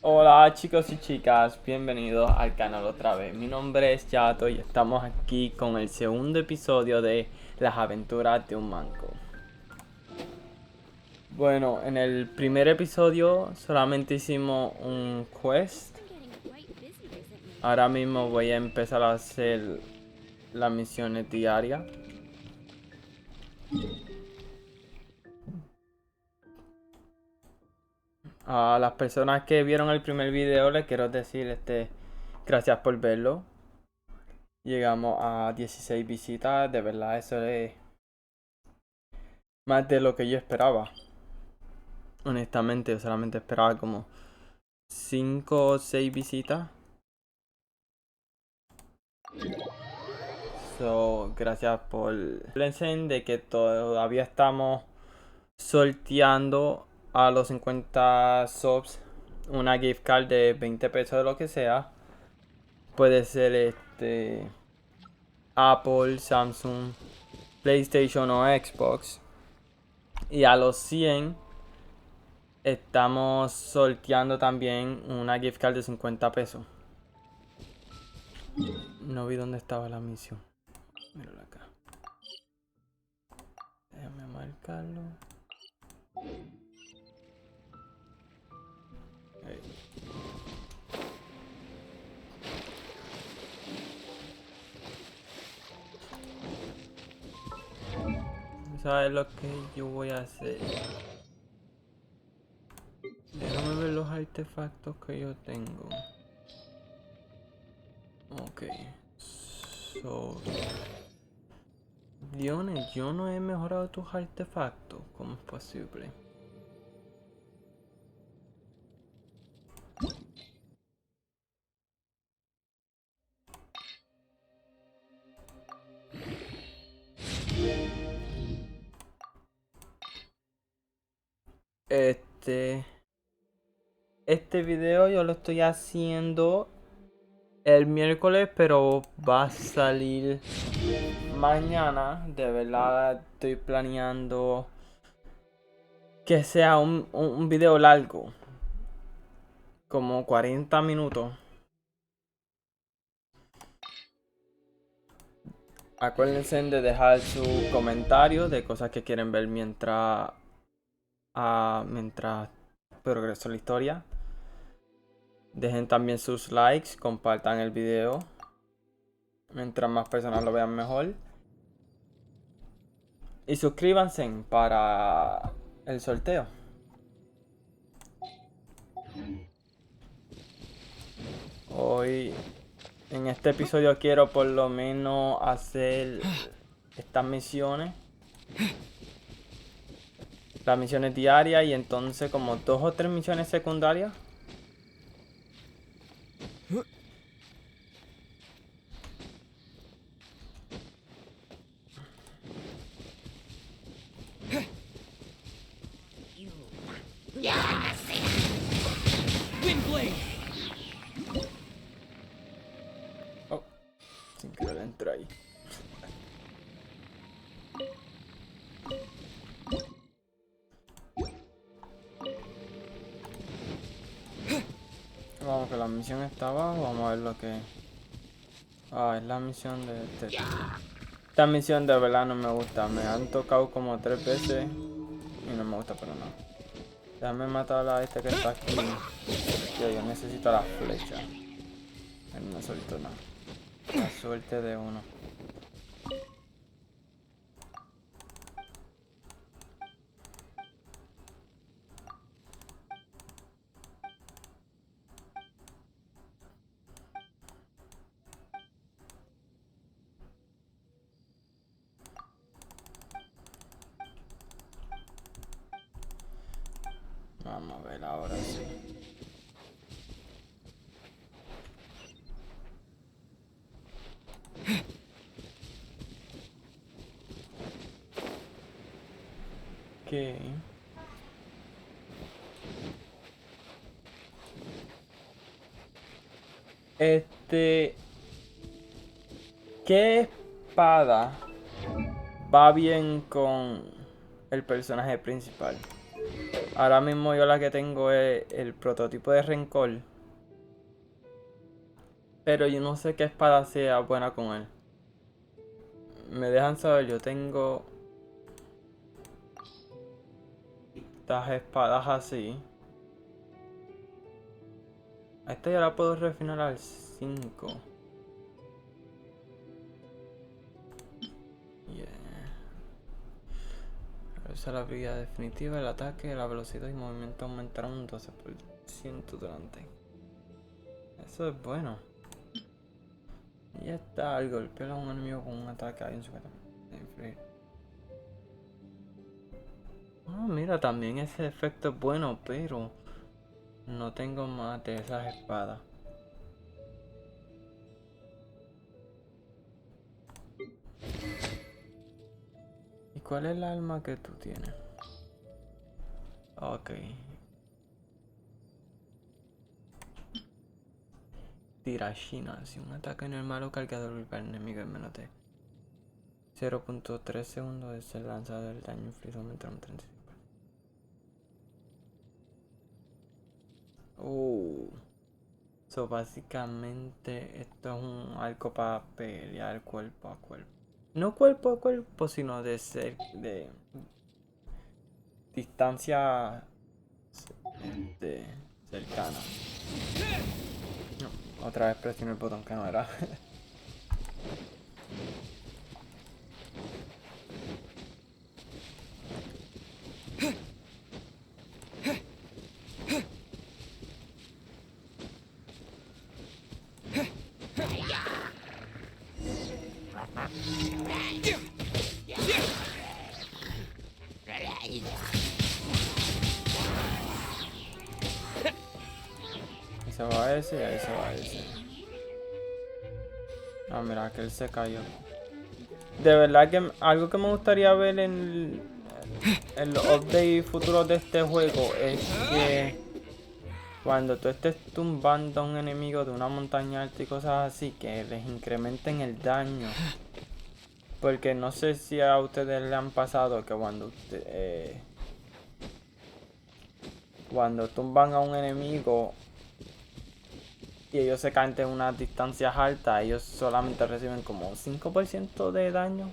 Hola chicos y chicas, bienvenidos al canal otra vez. Mi nombre es Yato y estamos aquí con el segundo episodio de las aventuras de un manco. Bueno, en el primer episodio solamente hicimos un quest. Ahora mismo voy a empezar a hacer las misiones diarias. A las personas que vieron el primer video les quiero decir gracias por verlo. Llegamos a 16 visitas, de verdad eso es más de lo que yo esperaba. Honestamente, yo solamente esperaba como 5 o 6 visitas. Gracias por... Piensen de que todavía estamos sorteando a los 50 subs una gift card de 20 pesos de lo que sea. Puede ser Apple, Samsung, PlayStation o Xbox. Y a los 100 estamos sorteando también una gift card de 50 pesos. No vi dónde estaba la misión. Míralo acá. Déjame marcarlo. Ahí. ¿Sabes lo que yo voy a hacer? Déjame ver los artefactos que yo tengo. Ok. Diones, yo no he mejorado tus artefactos. ¿Cómo es posible? Este video yo lo estoy haciendo el miércoles, pero va a salir mañana. De verdad estoy planeando que sea un video largo. Como 40 minutos. Acuérdense de dejar sus comentarios de cosas que quieren ver mientras progreso la historia. Dejen también sus likes, compartan el video. Mientras más personas lo vean mejor. Y suscríbanse para el sorteo. Hoy en este episodio quiero por lo menos hacer estas misiones. Las misiones diarias y entonces como 2 o 3 misiones secundarias. Oh, sin querer entrar ahí. Vamos, que la misión está abajo. Vamos a ver lo que... Ah, es la misión de Esta misión de verdad no me gusta. Me han tocado como 3 veces y no me gusta para nada. Déjame matar a este que está aquí. Yo necesito la flecha. Él no soltó nada. La suerte de uno. Vamos a ver ahora sí. Ok. ¿Qué espada va bien con el personaje principal? Ahora mismo yo la que tengo es el prototipo de rencor. Pero yo no sé qué espada sea buena con él. Me dejan saber, yo tengo estas espadas así. A esta ya la puedo refinar al 5. Yeah. Reduce la habilidad definitiva, el ataque, la velocidad y movimiento aumentarán un 12% durante. Eso es bueno. Y ya está, al golpear a un enemigo con un ataque hay un 50%. Ah, mira, también ese efecto es bueno, pero no tengo más de esas espadas. ¿Y cuál es el arma que tú tienes? Ok. Tirashina. Si un ataque normal o cargador golpea al enemigo en menos de 0.3 segundos de ser lanzado, el daño infligido aumenta un 35%. So básicamente esto es un arco para pelear cuerpo a cuerpo. No cuerpo a cuerpo, sino de distancia cercana. No, otra vez presioné el botón que no era. Ahí se va ese y ahí se va ese. Ah, mira, que él se cayó. De verdad que algo que me gustaría ver en los updates futuros de este juego es que cuando tú estés tumbando a un enemigo de una montaña alta y cosas así, que les incrementen el daño. Porque no sé si a ustedes le han pasado que cuando tumban a un enemigo y ellos se caen de unas distancias altas, ellos solamente reciben como un 5% de daño.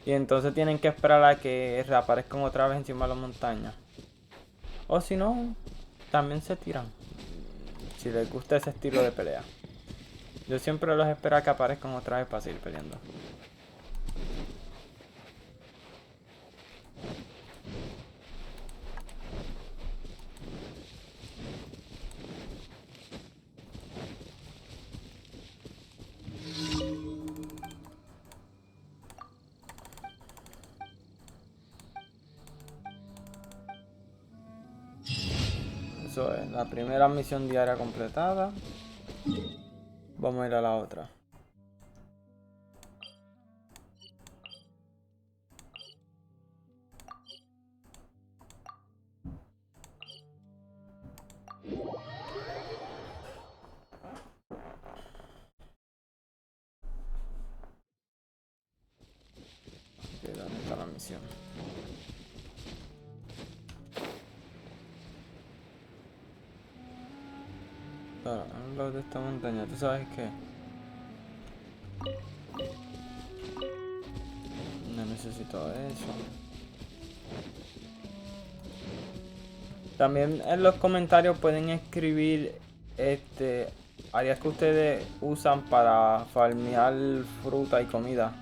Y entonces tienen que esperar a que reaparezcan otra vez encima de la montaña. O si no, también se tiran. Si les gusta ese estilo de pelea. Yo siempre los espero a que aparezcan otra vez para seguir peleando. Eso es, la primera misión diaria completada. Vamos a ir a la otra. Ok, ¿dónde está la misión? Claro, en lo de esta montaña, ¿tú sabes qué? No necesito eso. También en los comentarios pueden escribir áreas que ustedes usan para farmear fruta y comida.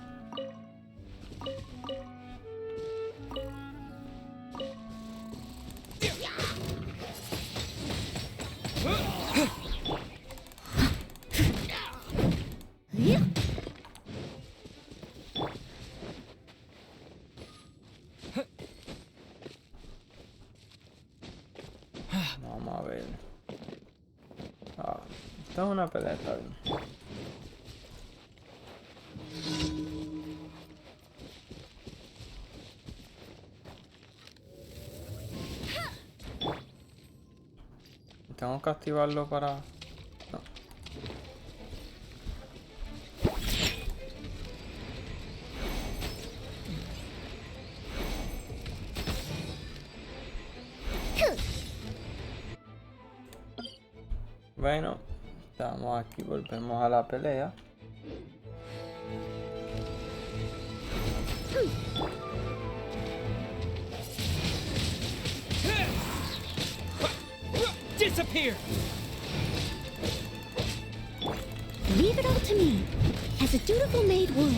Vamos a ver. Esta es una pelea, está bien. Tengo que activarlo para... No. Bueno, estamos aquí, volvemos a la pelea. Disappear! Leave it all to me, as a dutiful maid would.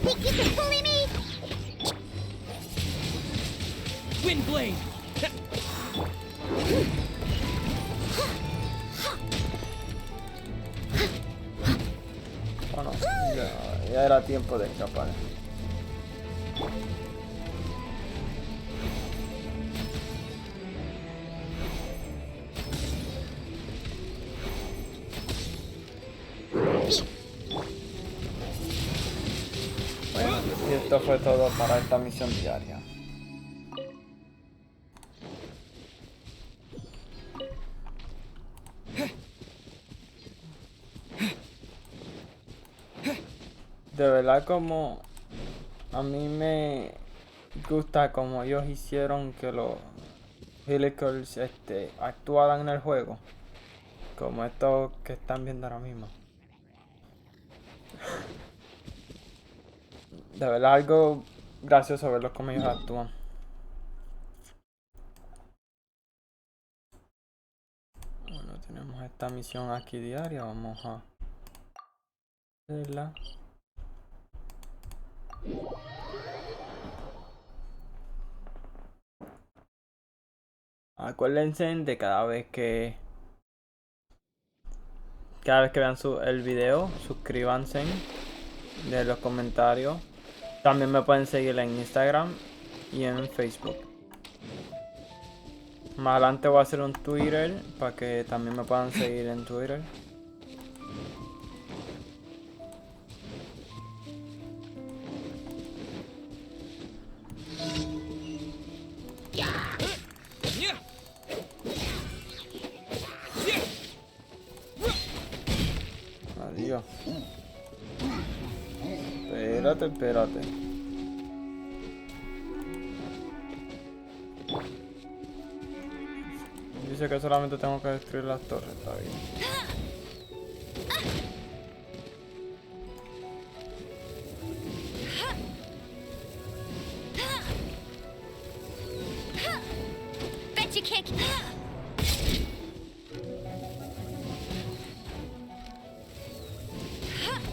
Think you can bully me? Windblade! Bueno, ya era tiempo de escapar. Bueno, y esto fue todo para esta misión diaria. De verdad, como a mí me gusta como ellos hicieron que los vehicles actuaran en el juego, como estos que están viendo ahora mismo. De verdad, algo gracioso verlos como ellos actúan. Bueno, tenemos esta misión aquí diaria, vamos a hacerla. Acuérdense de cada vez que vean el video, suscríbanse, de los comentarios. También me pueden seguir en Instagram y en Facebook. Más adelante voy a hacer un Twitter para que también me puedan seguir en Twitter. Adiós. Espérate. Dice que solamente tengo que destruir las torres, está bien. Bet you can't.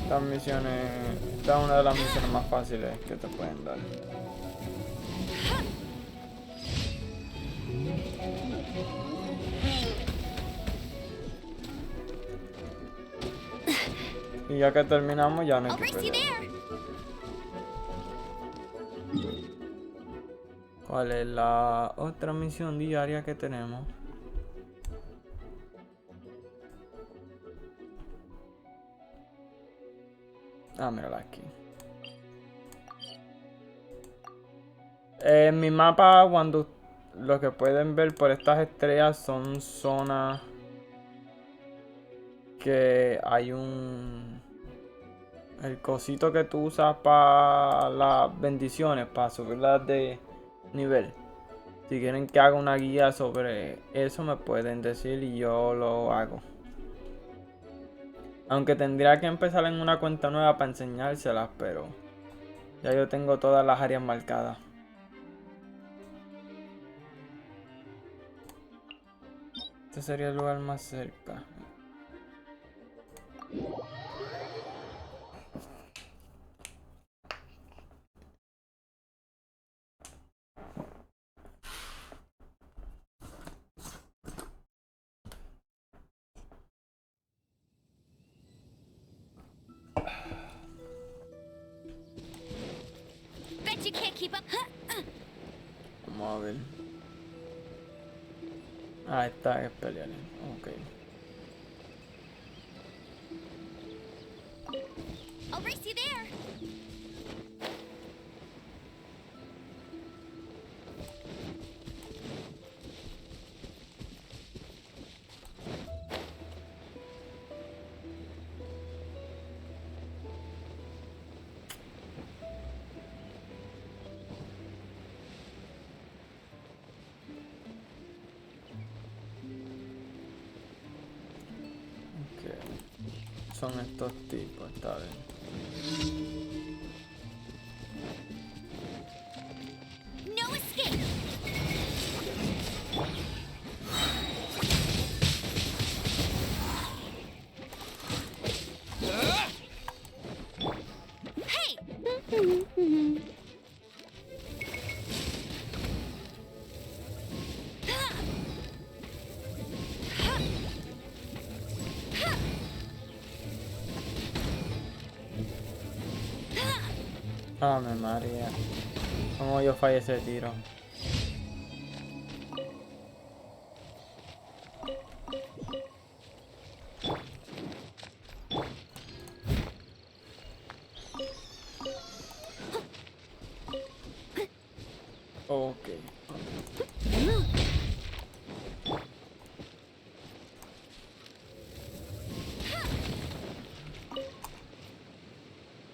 Estas misiones, esta es una de las misiones más fáciles que te pueden dar. Y ya que terminamos, ya no hay I'll que race you pelear. there. ¿Cuál es la otra misión diaria que tenemos? Ah, mírala aquí. En mi mapa, cuando lo que pueden ver por estas estrellas son zonas que hay el cosito que tú usas para las bendiciones, para subirlas de nivel. Si quieren que haga una guía sobre eso, me pueden decir y yo lo hago. Aunque tendría que empezar en una cuenta nueva para enseñárselas, pero ya yo tengo todas las áreas marcadas. Este sería el lugar más cerca. Bet you can't keep up. Vamos a ver. Ah, esta es pelear. Ok. I'll race you there. son estos tipos, está bien. No escape! Hey! Ave María. ¿Cómo yo fallé ese tiro? Ok.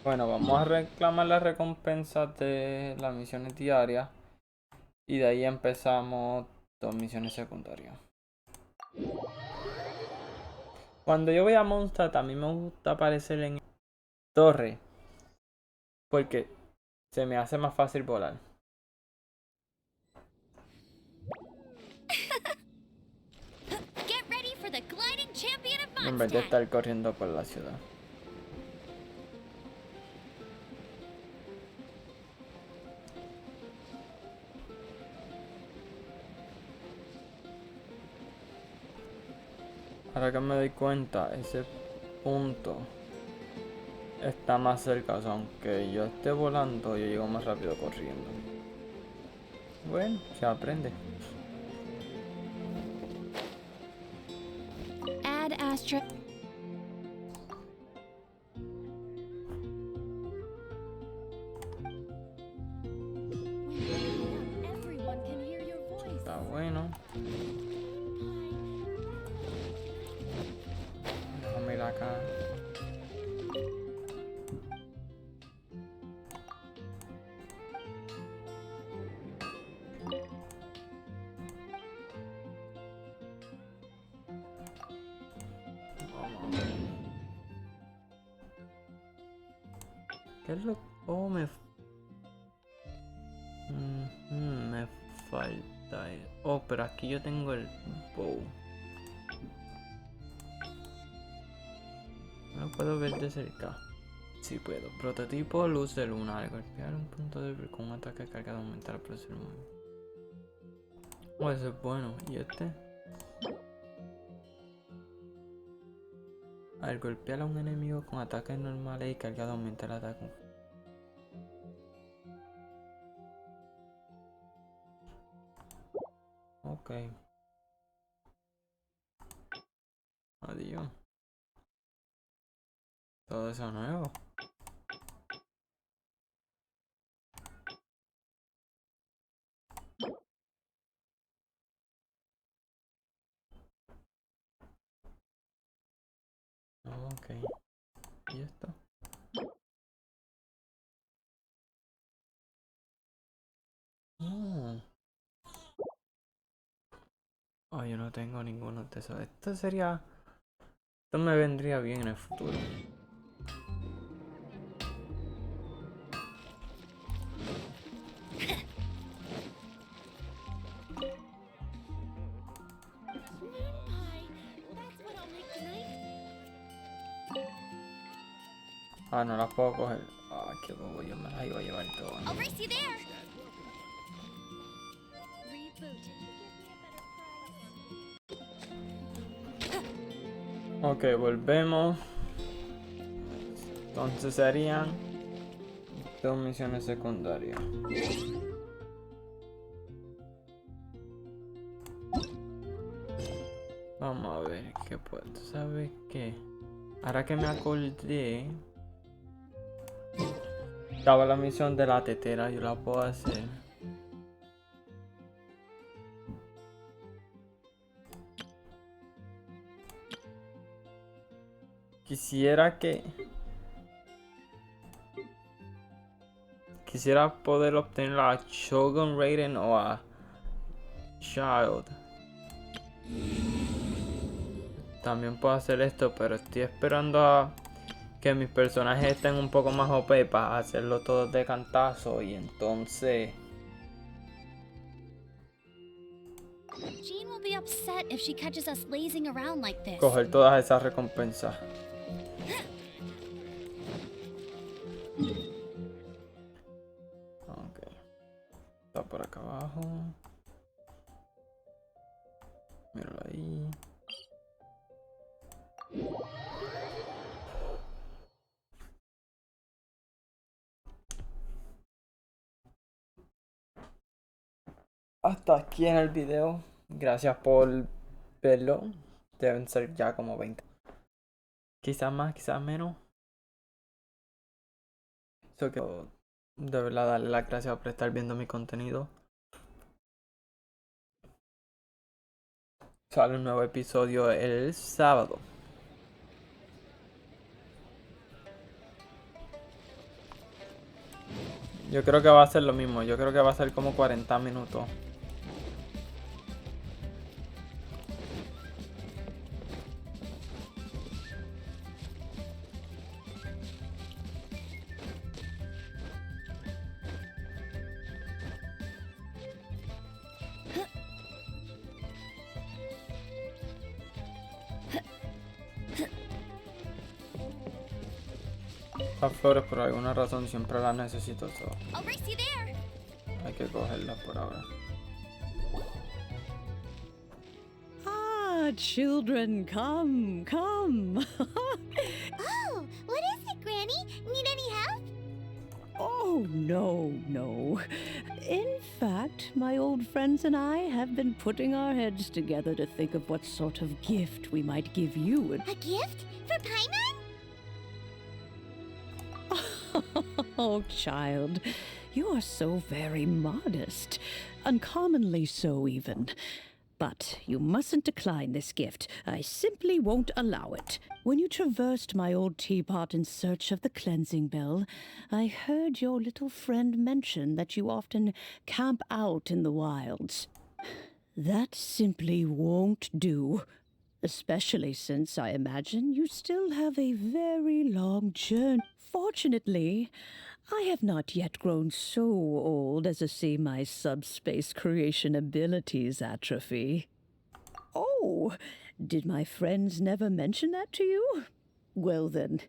Bueno, vamos a reclamar las recompensas de las misiones diarias. Y de ahí empezamos 2 misiones secundarias. Cuando yo voy a Mondstadt, a mí me gusta aparecer en torre. Porque se me hace más fácil volar. Get ready for the gliding champion of En vez de Mondstadt! estar corriendo por la ciudad. Ahora que me doy cuenta, ese punto está más cerca. O sea, aunque yo esté volando, yo llego más rápido corriendo. Bueno, se aprende. Add Astra. Everyone can hear your voice. Está bueno. Déjame ir acá. Vamos a ver. ¿Qué es lo que... Oh, me falta... Oh, pero aquí yo tengo el bow. No lo puedo ver de cerca. Sí puedo. Prototipo luz de luna. Al golpear un punto débil con un ataque cargado aumenta la presión. Oh, eso es bueno. ¿Y este? Al golpear a un enemigo con ataques normales y cargado aumenta el ataque. Ok. Adiós. Todo eso nuevo. Ok. ¿Y esto? Oh. Oh, yo no tengo ninguno de esos. Esto sería... Esto me vendría bien en el futuro. Ah, no las puedo coger. Ah, qué bobo, yo me las iba a llevar todas. I'll race you there. Ok, volvemos. Entonces serían 2 misiones secundarias. Vamos a ver qué puedo. ¿Sabes qué? Ahora que me acordé, estaba la misión de la tetera, yo la puedo hacer. Quisiera poder obtener a Shogun Raiden o a Child. también puedo hacer esto, pero estoy esperando a que mis personajes estén un poco más OP para hacerlo todo de cantazo y entonces Jean will be upset if she catches us lazing around like this. coger todas esas recompensas. Ok. Está por acá abajo. Míralo ahí. Hasta aquí en el video. Gracias por verlo. Deben ser ya como 20. Quizás más, quizás menos. So que de verdad darle las gracias por estar viendo mi contenido. Sale un nuevo episodio el sábado. Yo creo que va a ser lo mismo. Yo creo que va a ser como 40 minutos. Las flores por alguna razón siempre las necesito. So I'll race you there. hay que cogerlas por ahora. Ah, children, come, come. Oh, what is it, Granny? Need any help? Oh, no, no. In fact, my old friends and I have been putting our heads together to think of what sort of gift we might give you. A gift? For Paimon? Oh, child, you are so very modest. Uncommonly so, even. But you mustn't decline this gift. I simply won't allow it. When you traversed my old teapot in search of the cleansing bell, I heard your little friend mention that you often camp out in the wilds. That simply won't do. Especially since I imagine you still have a very long journey. Fortunately, I have not yet grown so old as to see my subspace creation abilities atrophy. Oh, did my friends never mention that to you? Well then,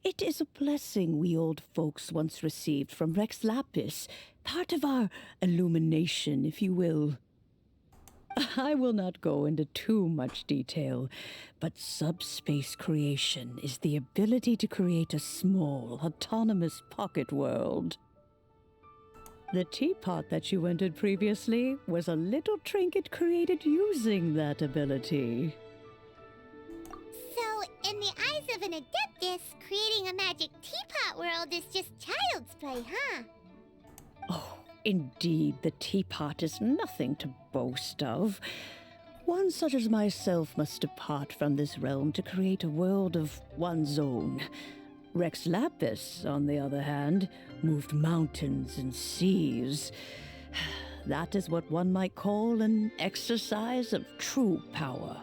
it is a blessing we old folks once received from Rex Lapis, part of our illumination, if you will. I will not go into too much detail, but subspace creation is the ability to create a small, autonomous pocket world. The teapot that you entered previously was a little trinket created using that ability. So, in the eyes of an adeptus, creating a magic teapot world is just child's play, huh? Oh, indeed, the teapot is nothing to boast of. One such as myself must depart from this realm to create a world of one's own. Rex Lapis, on the other hand, moved mountains and seas. That is what one might call an exercise of true power.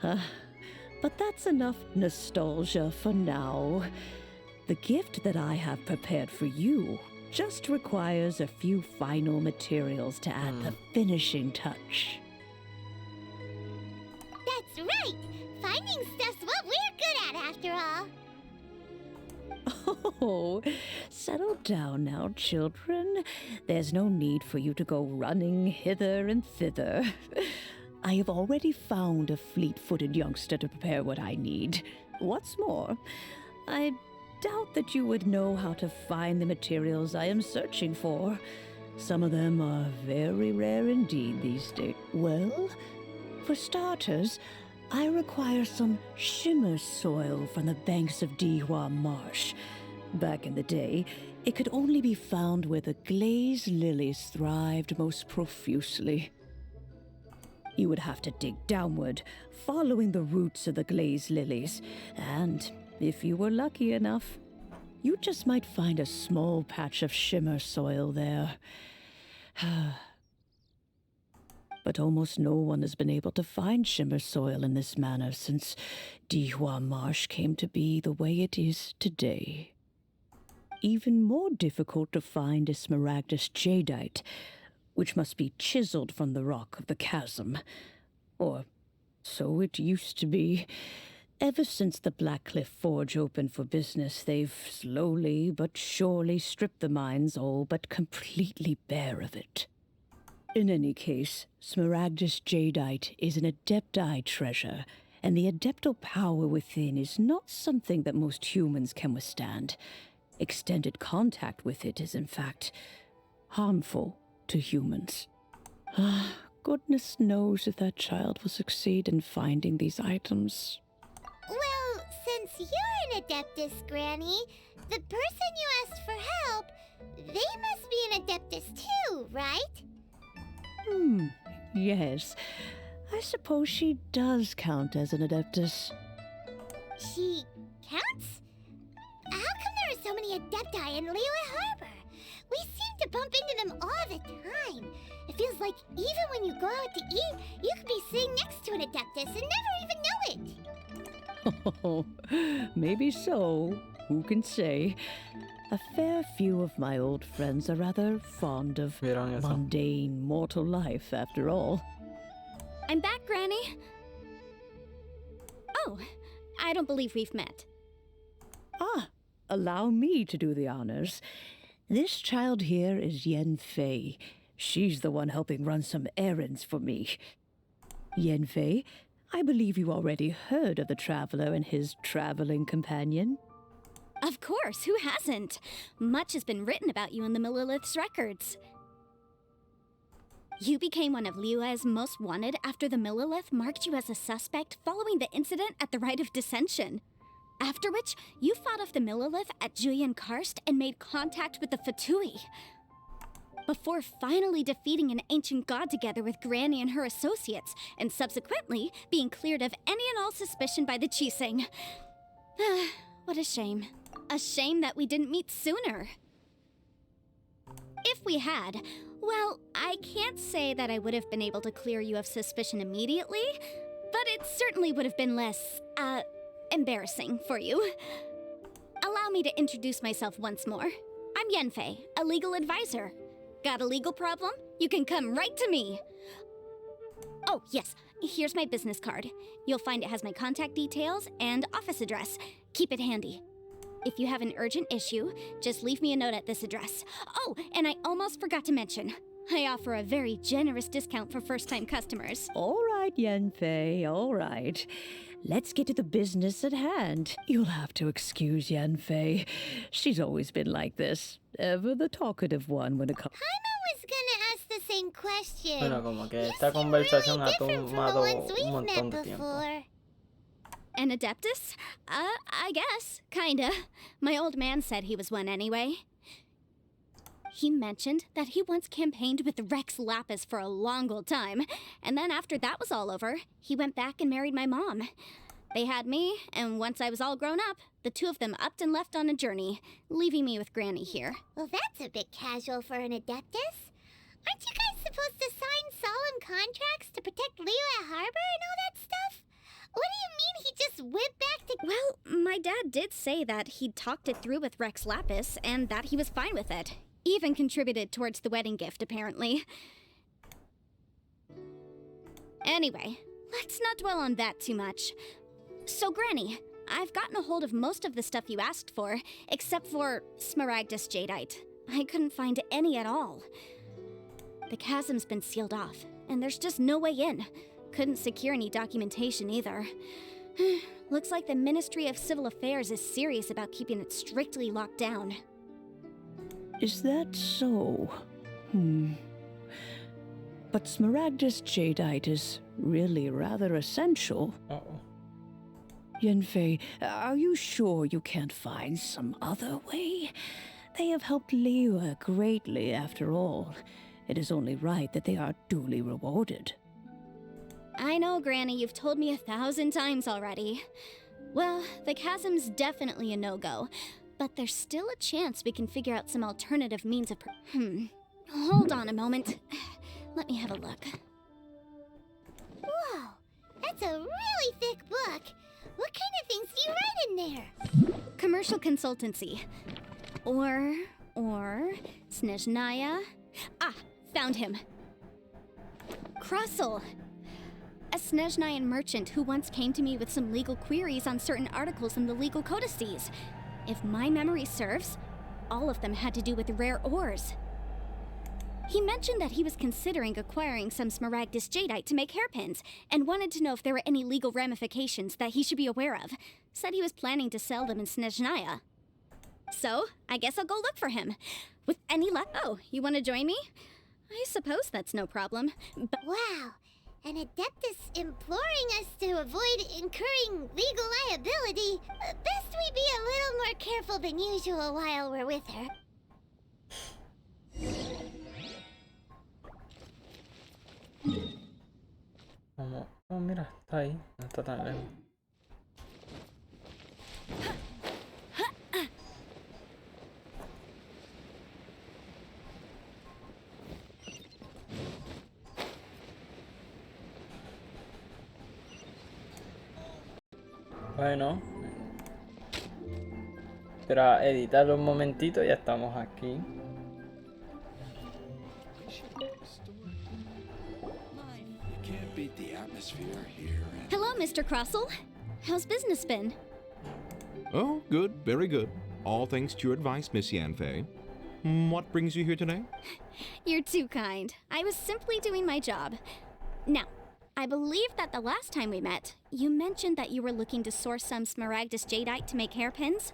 But that's enough nostalgia for now. The gift that I have prepared for you just requires a few final materials to add the finishing touch. That's right! Finding stuff's what we're good at, after all. Oh, settle down now, children. There's no need for you to go running hither and thither. I have already found a fleet-footed youngster to prepare what I need. What's more, I doubt that you would know how to find the materials I am searching for. Some of them are very rare indeed these days. Well, for starters, I require some shimmer soil from the banks of Dihua Marsh. Back in the day, it could only be found where the glazed lilies thrived most profusely. You would have to dig downward, following the roots of the glazed lilies, and if you were lucky enough, you just might find a small patch of shimmer soil there. but almost no one has been able to find shimmer soil in this manner since Dihua Marsh came to be the way it is today. Even more difficult to find is smaragdus jadeite, which must be chiseled from the rock of the chasm. Or so it used to be. Ever since the Blackcliff Forge opened for business, they've slowly but surely stripped the mines all but completely bare of it. In any case, smaragdus jadeite is an adepti treasure, and the adeptal power within is not something that most humans can withstand. Extended contact with it is, in fact, harmful to humans. Goodness knows if that child will succeed in finding these items. Well, since you're an Adeptus, Granny, the person you asked for help, they must be an Adeptus too, right? Yes. I suppose she does count as an Adeptus. She counts? How come there are so many Adepti in Liyue Harbor? We seem to bump into them all the time. It feels like even when you go out to eat, you could be sitting next to an Adeptus and never even know it. Oh, maybe so. Who can say? A fair few of my old friends are rather fond of ¿Vieron eso? mundane mortal life, after all. I'm back, Granny. Oh, I don't believe we've met. Allow me to do the honors. This child here is Yen Fei. She's the one helping run some errands for me. Yen Fei, I believe you already heard of the traveler and his traveling companion. Of course, who hasn't? Much has been written about you in the Millilith's records. You became one of Liyue's most wanted after the Millilith marked you as a suspect following the incident at the Rite of Dissension. After which, you fought off the Millilith at Julian Karst and made contact with the Fatui. Before finally defeating an ancient god together with Granny and her associates, and subsequently being cleared of any and all suspicion by the Chiseng. What a shame. A shame that we didn't meet sooner. If we had, well, I can't say that I would have been able to clear you of suspicion immediately, but it certainly would have been less, embarrassing for you. Allow me to introduce myself once more. I'm Yenfei, a legal advisor. Got a legal problem? You can come right to me. Oh, yes, here's my business card. You'll find it has my contact details and office address. Keep it handy. If you have an urgent issue, just leave me a note at this address. Oh, and I almost forgot to mention, I offer a very generous discount for first-time customers. All right, Yenfei, all right. Let's get to the business at hand. You'll have to excuse Yenfei. She's always been like this. Ever the talkative one when it comes... Paimon was gonna ask the same question. Bueno, como que You esta seem conversación really ha different from the tomado ones un we've montón met de tiempo. before. An Adeptus? I guess. Kinda. My old man said he was one anyway. He mentioned that he once campaigned with Rex Lapis for a long old time, and then after that was all over, he went back and married my mom. They had me, and once I was all grown up, the two of them upped and left on a journey, leaving me with Granny here. Well, that's a bit casual for an Adeptus. Aren't you guys supposed to sign solemn contracts to protect Liyue Harbor and all that stuff? What do you mean he just went back to... Well, my dad did say that he'd talked it through with Rex Lapis, and that he was fine with it. Even contributed towards the wedding gift, apparently. Anyway, let's not dwell on that too much. So, Granny, I've gotten a hold of most of the stuff you asked for, except for smaragdus jadeite. I couldn't find any at all. The chasm's been sealed off, and there's just no way in. Couldn't secure any documentation either. Looks like the Ministry of Civil Affairs is serious about keeping it strictly locked down. Is that so? But smaragdus jadeite is really rather essential. Uh-oh. Yenfei, are you sure you can't find some other way? They have helped Liyue greatly, after all. It is only right that they are duly rewarded. I know, Granny, you've told me 1,000 times already. Well, the chasm's definitely a no-go, but there's still a chance we can figure out some alternative means of Hold on a moment. Let me have a look. It's a really thick book. What kind of things do you write in there? Commercial consultancy. Or Snezhnaya. Ah, found him. Crossel. A Snezhnayan merchant who once came to me with some legal queries on certain articles in the legal codices. If my memory serves, all of them had to do with rare ores. He mentioned that he was considering acquiring some smaragdus jadeite to make hairpins, and wanted to know if there were any legal ramifications that he should be aware of. Said he was planning to sell them in Snezhnaya. So, I guess I'll go look for him. With any luck— Oh, you want to join me? I suppose that's no problem. But Wow, an Adeptus imploring us to avoid incurring legal liability. Best we be a little more careful than usual while we're with her. Vamos. Oh, mira, está ahí. No está tan lejos. Bueno. Espera, editarlo un momentito, ya estamos aquí. Can't beat the atmosphere here. hello, Mr. Crossel. How's business been? Oh, good, very good. All thanks to your advice, Miss Yanfei. What brings you here today? You're too kind. I was simply doing my job. Now, I believe that the last time we met, you mentioned that you were looking to source some smaragdus jadeite to make hairpins.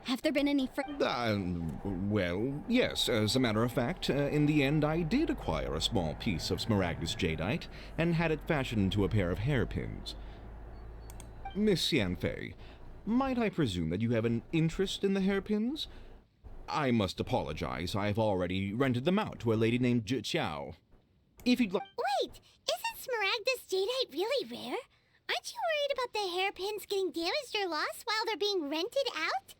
Have there been any Well, yes, as a matter of fact, in the end I did acquire a small piece of smaragdus jadeite and had it fashioned into a pair of hairpins. Miss Yanfei, might I presume that you have an interest in the hairpins? I must apologize, I've already rented them out to a lady named Chiao. If you'd like— Wait, isn't smaragdus jadeite really rare? Aren't you worried about the hairpins getting damaged or lost while they're being rented out?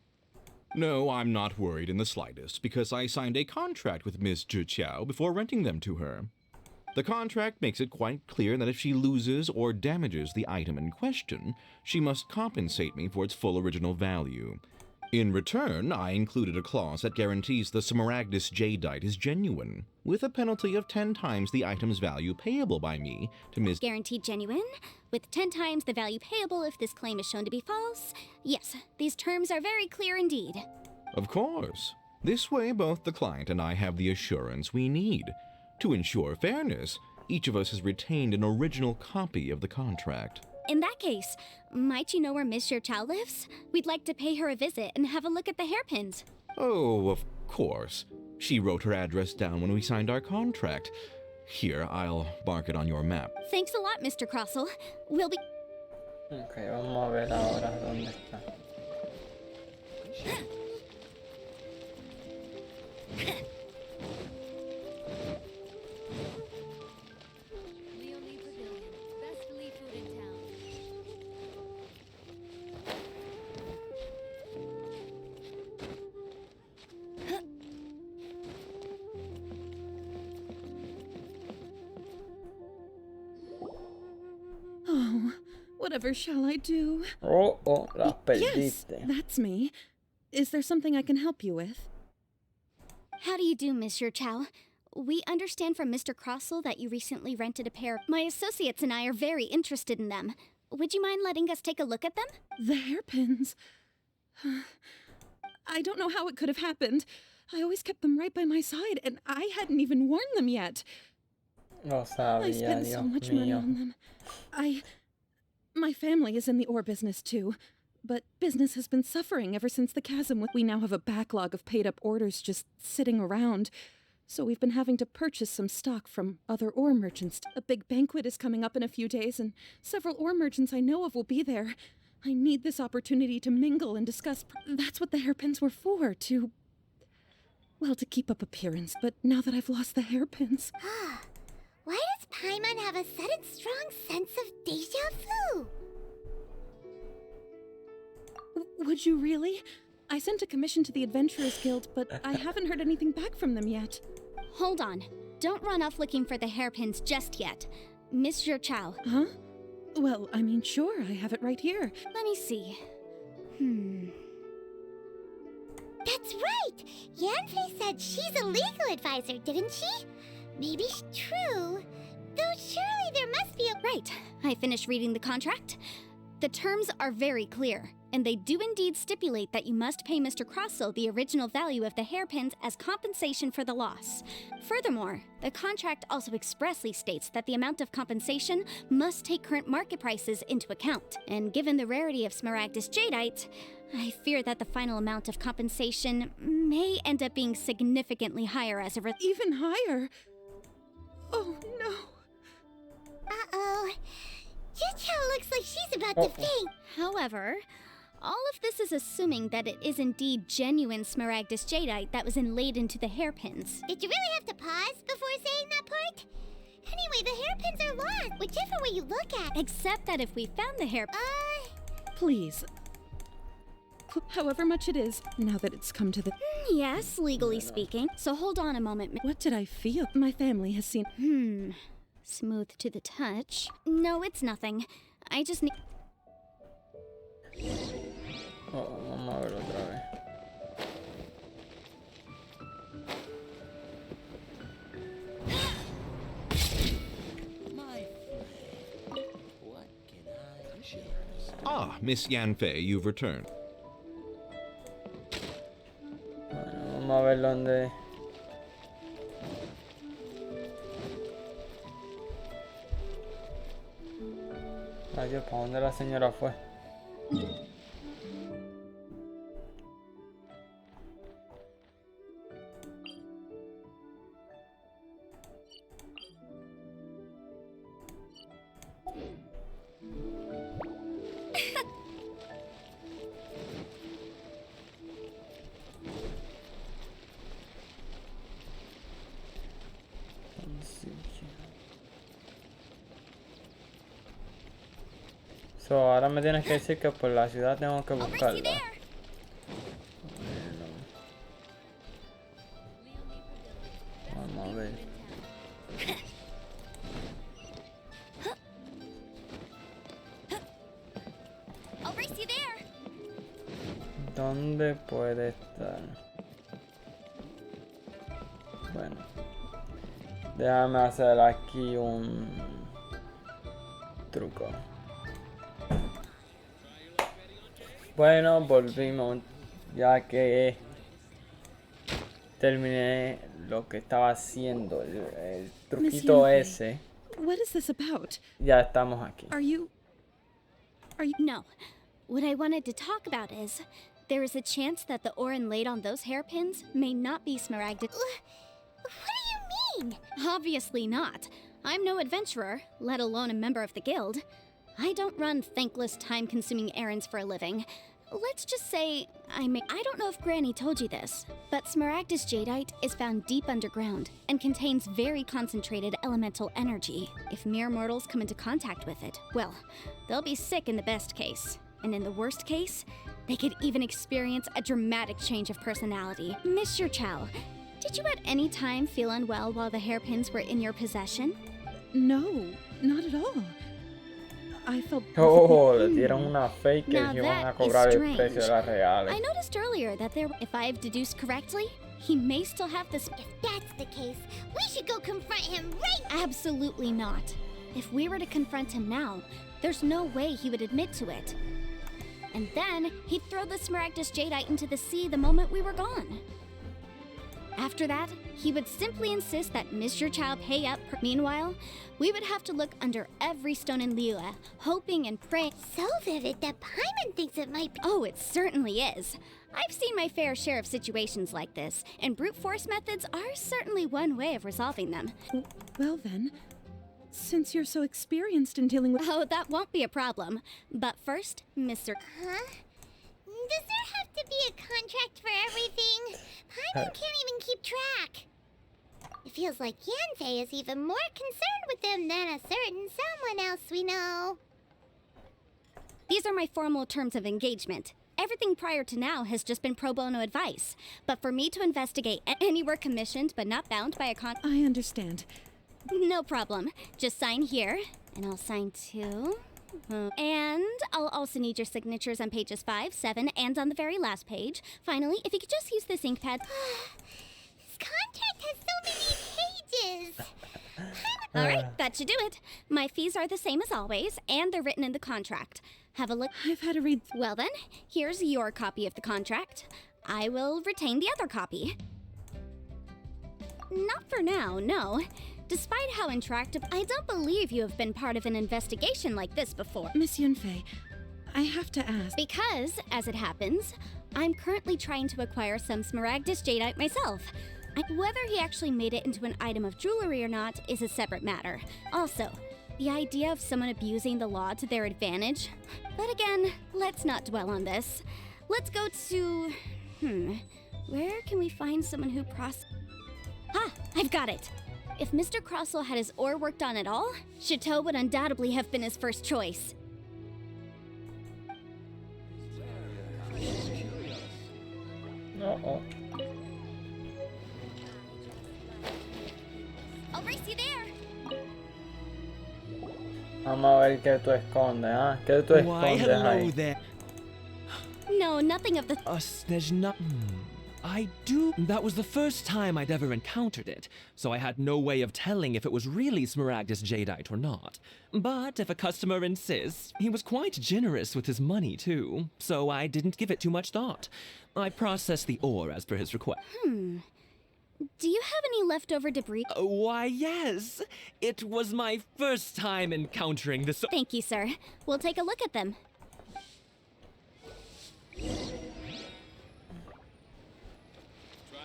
No, I'm not worried in the slightest, because I signed a contract with Miss Chiao before renting them to her. The contract makes it quite clear that if she loses or damages the item in question, she must compensate me for its full original value. In return, I included a clause that guarantees the smaragdus jadeite is genuine, with a penalty of 10 times the item's value payable by me to Ms. guaranteed genuine, with 10 times the value payable if this claim is shown to be false? Yes, these terms are very clear indeed. Of course. This way, both the client and I have the assurance we need. To ensure fairness, each of us has retained an original copy of the contract. In that case, might you know where Miss Chiao lives? We'd like to pay her a visit and have a look at the hairpins. Oh, of course. She wrote her address down when we signed our contract. Here, I'll mark it on your map. Thanks a lot, Mr. Crossel. We'll be— Ok, vamos a ver ahora dónde está. Oh, whatever shall I do? Oh, oh, las Yes, perdiste. that's me. Is there something I can help you with? How do you do, Miss Chiao? We understand from Mr. Crossel that you recently rented a pair. My associates and I are very interested in them. Would you mind letting us take a look at them? The hairpins. I don't know how it could have happened. I always kept them right by my side, and I hadn't even worn them yet. Lo I sabía, spent so Dios much money mío. on them. My family is in the ore business too, but business has been suffering ever since the chasm. We now have a backlog of paid-up orders just sitting around, so we've been having to purchase some stock from other ore merchants. A big banquet is coming up in a few days, and several ore merchants I know of will be there. I need this opportunity to mingle and discuss. That's what the hairpins were for, to keep up appearance, but now that I've lost the hairpins... Why does Paimon have a sudden strong sense of deja vu? Would you really? I sent a commission to the Adventurers Guild, but I haven't heard anything back from them yet. Hold on. Don't run off looking for the hairpins just yet. Miss Chiao. Huh? Well, I mean, sure, I have it right here. Let me see. That's right! Yanfei said she's a legal advisor, didn't she? Maybe it's true. Though surely there must be a... Right. I finished reading the contract. The terms are very clear, and they do indeed stipulate that you must pay Mr. Crossell the original value of the hairpins as compensation for the loss. Furthermore, the contract also expressly states that the amount of compensation must take current market prices into account. And given the rarity of Smaragdus jadeite, I fear that the final amount of compensation may end up being significantly higher as a result. Even higher? Oh, no. Uh-oh. Juchao looks like she's about to faint. However, all of this is assuming that it is indeed genuine Smaragdus jadeite that was inlaid into the hairpins. Did you really have to pause before saying that part? Anyway, the hairpins are lost, whichever way you look at. Except that if we found the hair... Please. However much it is, now that it's come to the... Yes, legally speaking. So hold on a moment. What did I feel? My family has seen... Smooth to the touch. No, it's nothing. I just need... Oh, vamos a verlo otra vez. Ah, Miss Yanfei, you've returned. Bueno, vamos a ver dónde. Ay Dios, ¿para dónde la señora fue? So, ahora me tienes que decir que por la ciudad tengo que buscarla. Vamos a ver. ¿Dónde puede estar? Bueno. Déjame hacer aquí un truco. Bueno, volvimos, ya que terminé lo que estaba haciendo, el truquito Yanfei, ese. What is this about? Ya estamos aquí. Are you... No. What I wanted to talk about is, there is a chance that the ore inlaid on those hairpins may not be Smaragdus. What do you mean? Obviously not. I'm no adventurer, let alone a member of the guild. I don't run thankless, time-consuming errands for a living. Let's just say I don't know if Granny told you this, but Smaragdus jadeite is found deep underground and contains very concentrated elemental energy. If mere mortals come into contact with it, well, they'll be sick in the best case. And in the worst case, they could even experience a dramatic change of personality. Mr. Chow, did you at any time feel unwell while the hairpins were in your possession? No, not at all. I felt... Oh, le dieron una fake Now y van a that cobrar is el precio de las reales. I noticed earlier that if I've deduced correctly, he may still have this. If that's the case, we should go confront him right... Absolutely not. If we were to confront him now, there's no way he would admit to it. And then he'd throw the Smaragdus jadeite into the sea the moment we were gone. After that, he would simply insist that Mr. Chow pay up. Meanwhile, we would have to look under every stone in Liyue, hoping and praying. So vivid that Paimon thinks it might be... Oh, it certainly is. I've seen my fair share of situations like this, and brute force methods are certainly one way of resolving them. Well then, since you're so experienced in dealing with... Oh, that won't be a problem. But first, Mr. Huh? Does there have to be a contract for everything? Paimon can't even keep track. It feels like Yanfei is even more concerned with them than a certain someone else we know. These are my formal terms of engagement. Everything prior to now has just been pro bono advice. But for me to investigate any work commissioned but not bound by a I understand. No problem. Just sign here, and I'll sign too. And I'll also need your signatures on pages 5, 7, and on the very last page. Finally, if you could just use this ink pad. This contract has so many pages. All right, that should do it. My fees are the same as always, and they're written in the contract. Have a look. I've had to read. Well then, here's your copy of the contract. I will retain the other copy. Not for now, no. Despite how interactive, I don't believe you have been part of an investigation like this before. Miss Yunfei, I have to ask. Because, as it happens, I'm currently trying to acquire some Smaragdus jadeite myself. Whether he actually made it into an item of jewelry or not is a separate matter. Also, the idea of someone abusing the law to their advantage. But again, let's not dwell on this. Let's go to... where can we find someone who I've got it! If Mr. Crossell had his ore worked on at all, Chateau would undoubtedly have been his first choice. Uh-oh. I'll race you there! Vamos a ver qué tú escondes, ¿ah? ¿Qué tú Why, escondes hello ahí? there. No, nothing of the... There's not... I do... That was the first time I'd ever encountered it, so I had no way of telling if it was really Smaragdus jadeite or not. But if a customer insists, he was quite generous with his money too, so I didn't give it too much thought. I processed the ore as per his request. Do you have any leftover debris? Why, yes. It was my first time encountering this... Thank you, sir. We'll take a look at them. Try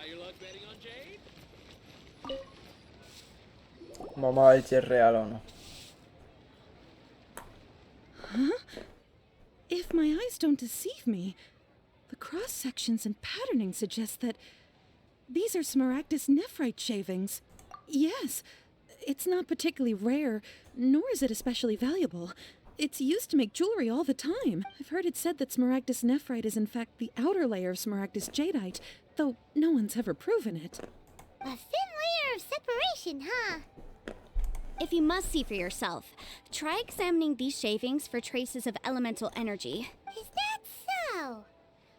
your luck betting on jade? Vamos a ver si es real o no. If my eyes don't deceive me, the cross sections and patterning suggest that these are Smaragdus nephrite shavings. Yes, it's not particularly rare, nor is it especially valuable. It's used to make jewelry all the time. I've heard it said that Smaragdus nephrite is in fact the outer layer of Smaragdus jadeite, though no one's ever proven it. A thin layer of separation, huh? If you must see for yourself, try examining these shavings for traces of elemental energy. Is that so?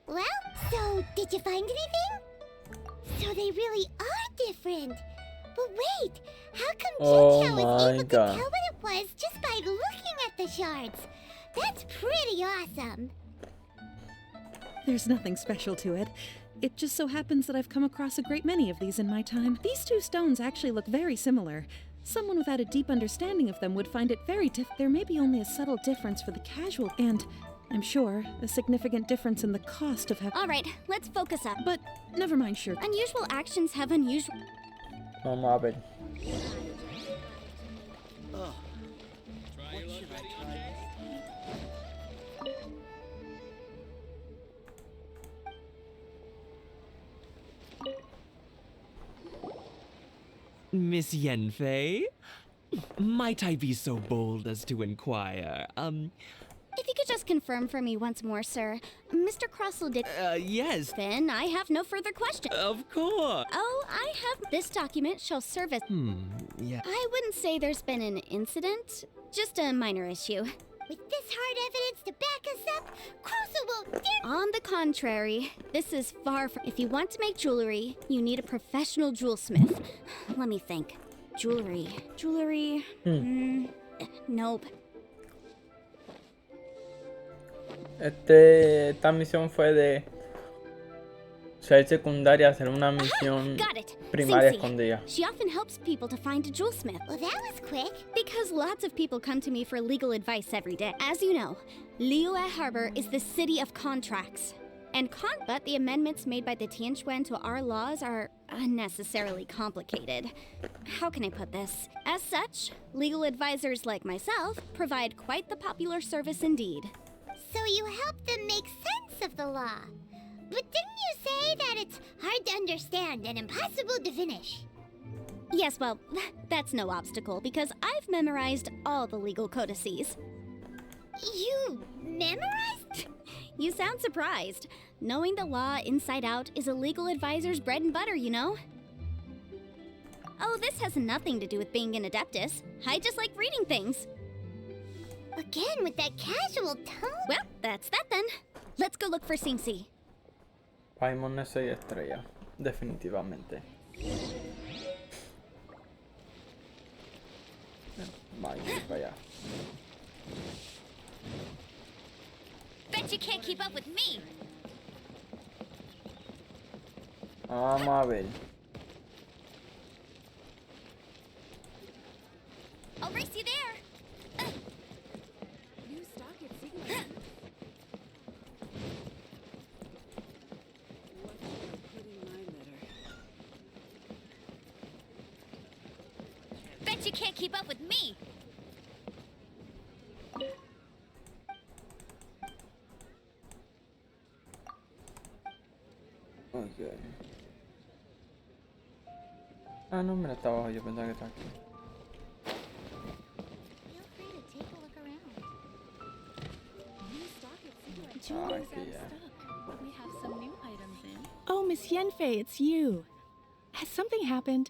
Well, so did you find anything? So they really are different. But wait, how come Oh Jinchao was my able to God. tell what it was just by looking at the shards? That's pretty awesome. There's nothing special to it. It just so happens that I've come across a great many of these in my time. These two stones actually look very similar. Someone without a deep understanding of them would find it very There may be only a subtle difference for the casual, and I'm sure a significant difference in the cost of having. All right, let's focus up. But never mind, sure. Unusual actions have unusual... Vamos a ver. Try your luck betting on jade? Miss Yenfei? Might I be so bold as to inquire, If you could just confirm for me once more, sir. Mr. Crossell did... yes, Then I have no further questions. of course. Oh, I have... This document shall serve as... Yeah. I wouldn't say there's been an incident, just a minor issue. With this hard evidence to back us up, Crossell will On the contrary, this is far from... If you want to make jewelry, you need a professional jewelsmith. Let me think. Jewelry. Nope. Esta misión fue de ser secundaria, hacer una misión Got it. primaria Sing-Si. escondida. She often helps people to find a jewelsmith. Well, that was quick. Because lots of people come to me for legal advice every day. As you know, Liyue Harbor is the city of contracts. But the amendments made by the Tianquan to our laws are unnecessarily complicated. How can I put this? As such, legal advisors like myself provide quite the popular service indeed. So you help them make sense of the law. But didn't you say that it's hard to understand and impossible to finish? Yes, well, that's no obstacle because I've memorized all the legal codices. You memorized? You sound surprised. Knowing the law inside out is a legal advisor's bread and butter, you know? Oh, this has nothing to do with being an adeptus. I just like reading things. Again with that casual tone. Well, that's that then. Let's go look for Simsi. Paimon no soy estrella. Definitivamente. Vaya, para allá. Bet you can't keep up with me. Vamos a ver. I'll race you there. New stock at siganme. What did I put in my letter? Bet you can't keep up with me. Ok. Ah, no, mira, está abajo. Yo pensaba que está aquí. Feel free to take a look around. New stock at siganme. Ah, aquí ya. But we have some new items in. Oh, Miss Yenfei, it's you. Has something happened?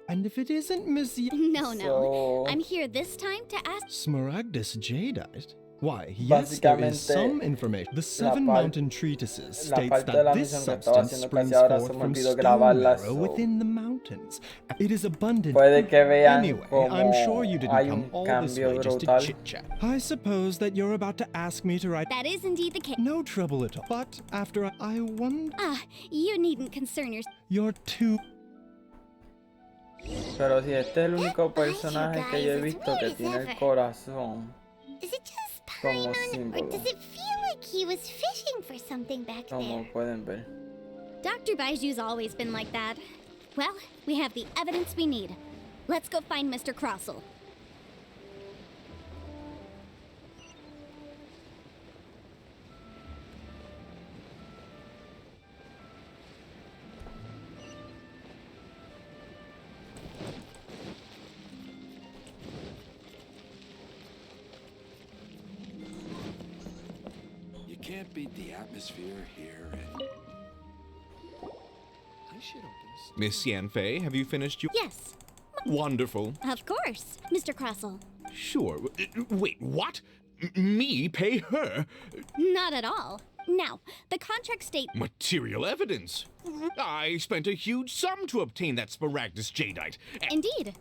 And if it isn't Miss No. So- I'm here this time to ask. Smaragdus Jadeite? Why, yes, there is some information. The Seven Mountain Treatises la states parte de la that this misión que estaba substance haciendo springs casi ahora se forth me from olvidó stone grabarla, marrow so- within the mountains. It is abundant. Puede que vean Anyway, como I'm sure you didn't hay come un all this cambio way just to brutal. chit-chat. I suppose that you're about to ask me to write... That is indeed the case. No trouble at all. But after I wonder... Ah, you needn't concern yourself. You're too... Pero si este es el único Goodbye, you personaje que yo he guys, visto as que weird as tiene el ever. corazón Is it just como Paimon, or símbolo, does it feel like he was fishing for something back como there? pueden ver. Dr. Baiju's always been like that. Well, we have the evidence we need. Let's go find Mr. Crossell. You can't beat the atmosphere here and... Miss Yanfei, have you finished your... Yes, Wonderful. of course, Mr. Crossell. Sure. Wait, what? Me pay her? Not at all. Now, the contract states. Material evidence. I spent a huge sum to obtain that Smaragdus Jadeite. Indeed.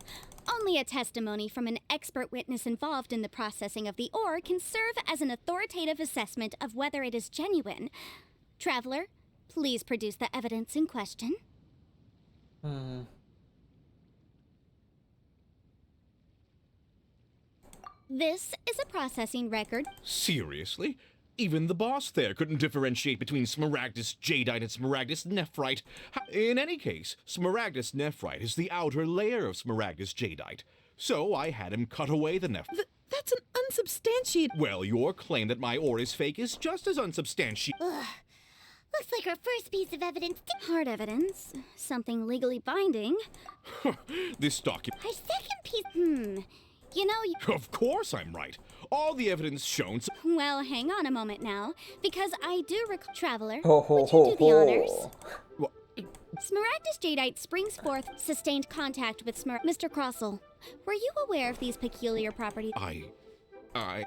Only a testimony from an expert witness involved in the processing of the ore can serve as an authoritative assessment of whether it is genuine. Traveler, please produce the evidence in question. Mm. This is a processing record. Seriously? Even the boss there couldn't differentiate between Smaragdus Jadeite and Smaragdus Nephrite. In any case, Smaragdus Nephrite is the outer layer of Smaragdus Jadeite. So I had him cut away the Nephrite. That's an unsubstantiated. Well, your claim that my ore is fake is just as unsubstantiated. Ugh. Looks like our first piece of evidence. Hard evidence. Something legally binding. This document... Our second piece. You know, Of course I'm right. All the evidence shown... well, hang on a moment now, because I do Traveler, Ho, ho, would you do the ho, honors? ho. Wha- Smaragdus Jadeite springs forth sustained contact with Mr. Crossell. Were you aware of these peculiar properties? I...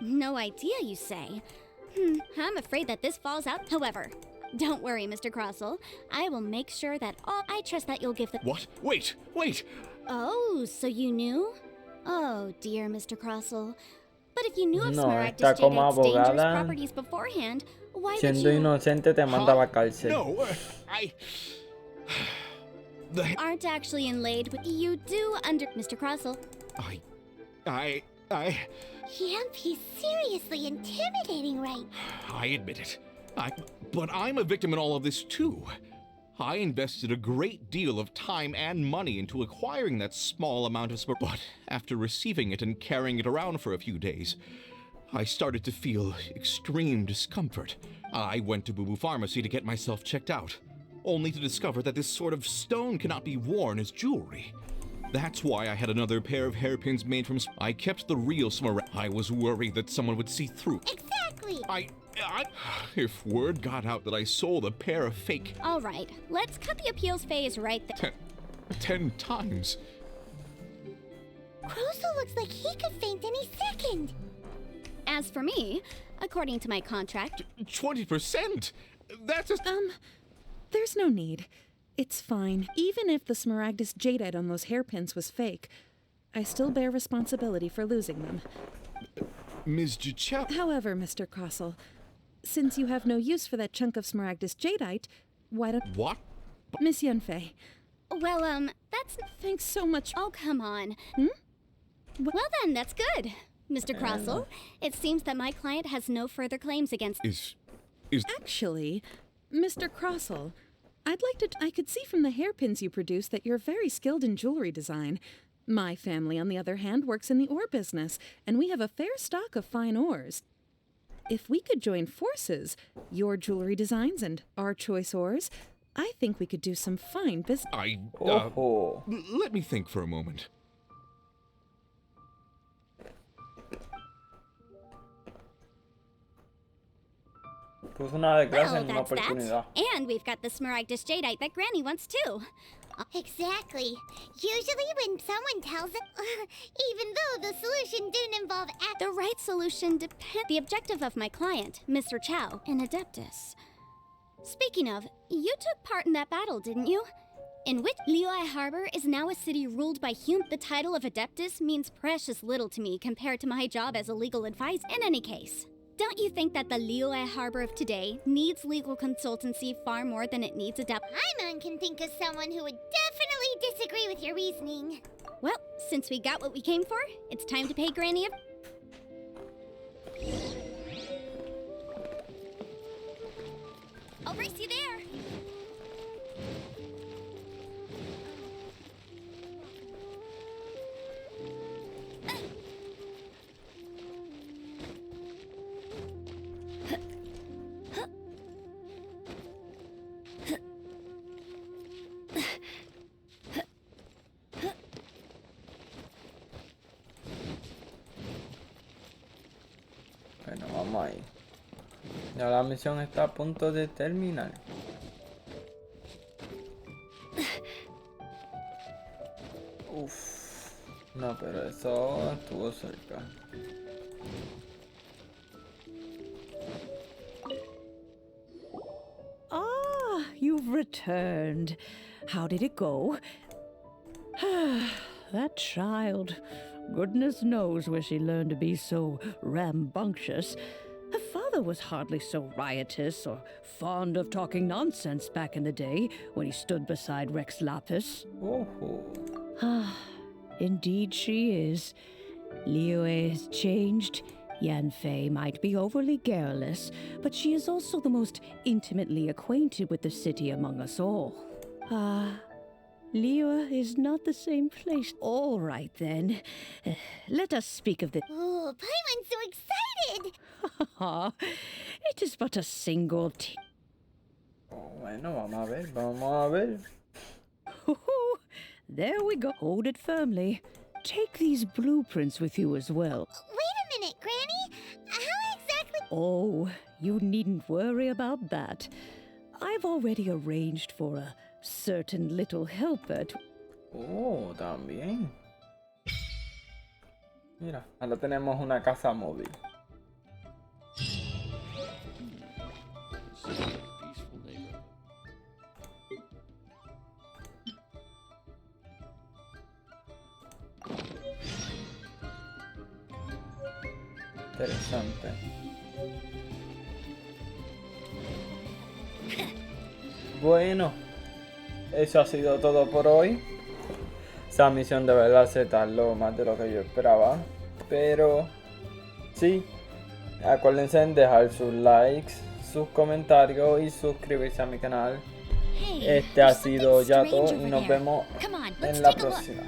No idea, you say? I'm afraid that this falls out. However, don't worry, Mr. Crossell. I will make sure that all... I trust that you'll give the... What? Wait! Oh, so you knew? Oh, dear Mr. Crossell. But if you knew of No, Smaragdus esta como Jadeite's dangerous abogada, properties beforehand, why would Siendo you... inocente te manda a la cárcel. No, The... Aren't actually inlaid with... You do under... Mr. Crossell. Yep, he's seriously intimidating, right? I admit it. But I'm a victim in all of this too. I invested a great deal of time and money into acquiring that small amount of but after receiving it and carrying it around for a few days, I started to feel extreme discomfort. I went to Boo Boo Pharmacy to get myself checked out, only to discover that this sort of stone cannot be worn as jewelry. That's why I had another pair of hairpins made from... I kept the real Smaragd. I was worried that someone would see through. Exactly. If word got out that I sold a pair of fake... All right, let's cut the appeals phase right there. 10 times. Crossell looks like he could faint any second. As for me, according to my contract, 20%? That's a... There's no need. It's fine. Even if the Smaragdus jadeite on those hairpins was fake, I still bear responsibility for losing them. Ms. Juchel... However, Mr. Crossell, since you have no use for that chunk of Smaragdus jadeite, why don't... What? Miss Yunfei. well, that's... Thanks so much. Oh, come on. Hmm? Well then, that's good. Mr. Crossell, it seems that my client has no further claims against... Is... Actually, Mr. Crossell, I could see from the hairpins you produce that you're very skilled in jewelry design. My family, on the other hand, works in the ore business, and we have a fair stock of fine ores. If we could join forces, your jewelry designs and our choice ores, I think we could do some fine business. Let me think for a moment. Puso una desgracia en una Well, that's oportunidad. that. And we've got the Smaragdus jadeite that Granny wants too. Exactly. Usually when someone tells it, even though the solution didn't involve The right solution depends... The objective of my client, Mr. Chow, an Adeptus. Speaking of, you took part in that battle, didn't you? In which Liyue Harbor is now a city ruled by humans. The title of Adeptus means precious little to me compared to my job as a legal advisor. In any case, don't you think that the Liyue Harbor of today needs legal consultancy far more than it needs Paimon can think of someone who would definitely disagree with your reasoning. Well, since we got what we came for, it's time to pay Granny a... I'll race you there! Bueno, vamos ahí. Ya la misión está a punto de terminar. Uf. No, pero eso estuvo cerca. Ah, you've returned. How did it go? That child. Goodness knows where she learned to be so rambunctious. Her father was hardly so riotous or fond of talking nonsense back in the day when he stood beside Rex Lapis. Oh. Ah, indeed she is. Liyue has changed. Yanfei might be overly garrulous, but she is also the most intimately acquainted with the city among us all. Ah, Liyue is not the same place. All right, then. Let us speak of the... Oh, Paimon's so excited! It is but a single Bueno, vamos a ver. There we go. Hold it firmly. Take these blueprints with you as well. Wait a minute, Granny! How exactly... Oh, you needn't worry about that. I've already arranged for a certain little helper to... Oh, también. Mira, ahora tenemos una casa móvil. Interesante. Bueno, eso ha sido todo por hoy. Esa misión de verdad se tardó más de lo que yo esperaba. Pero sí, acuérdense en dejar sus likes, sus comentarios y suscribirse a mi canal. Este ha sido ya todo y nos vemos en la próxima.